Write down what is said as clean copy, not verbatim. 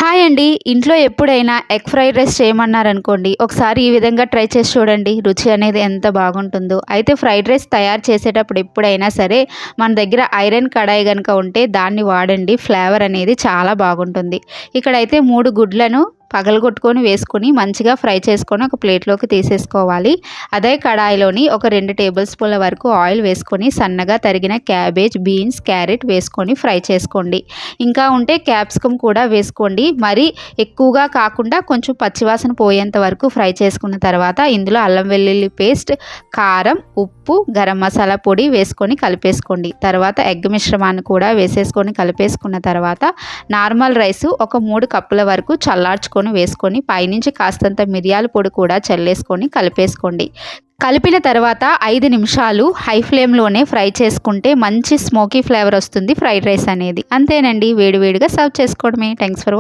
Hi అండి. ఇంట్లో ఎప్పుడైనా ఎగ్ ఫ్రైడ్ రైస్ చేయమన్నారనుకోండి, ఒకసారి ఈ విధంగా ట్రై చేసి చూడండి. రుచి అనేది ఎంత బాగుంటుందో. అయితే ఫ్రైడ్ రైస్ తయారు చేసేటప్పుడు ఎప్పుడైనా సరే మన దగ్గర ఐరన్ కడాయి గనుక ఉంటే దాన్ని వాడండి. ఫ్లేవర్ అనేది చాలా బాగుంటుంది. ఇక్కడైతే 3 గుడ్లను పగలగొట్టుకొని వేసుకొని మంచిగా ఫ్రై చేసుకొని ఒక ప్లేట్లోకి తీసేసుకోవాలి. అదే కడాయిలోని ఒక 2 టేబుల్ స్పూన్ల వరకు ఆయిల్ వేసుకొని సన్నగా తరిగిన క్యాబేజ్, బీన్స్, క్యారెట్ వేసుకొని ఫ్రై చేసుకోండి. ఇంకా ఉంటే క్యాప్సికమ్ కూడా వేసుకోండి. మరి ఎక్కువగా కాకుండా కొంచెం పచ్చివాసన పోయేంత వరకు ఫ్రై చేసుకున్న తర్వాత ఇందులో అల్లం వెల్లుల్లి పేస్ట్, కారం, ఉప్పు, గరం మసాలా పొడి వేసుకొని కలిపేసుకోండి. తర్వాత ఎగ్ మిశ్రమాన్ని కూడా వేసేసుకొని కలిపేసుకున్న తర్వాత నార్మల్ రైస్ ఒక 3 కప్పుల వరకు చల్లార్చుకొని వేసుకొని పైనుంచి కాస్తంత మిరియాల పొడి కూడా చల్లేసుకొని కలిపేసుకోండి. కలిపిన తర్వాత 5 నిమిషాలు హై ఫ్లేమ్లోనే ఫ్రై చేసుకుంటే మంచి స్మోకీ ఫ్లేవర్ వస్తుంది ఫ్రైడ్ రైస్ అనేది. అంతేనండి, వేడివేడిగా సర్వ్ చేసుకోవడమే. Thanks for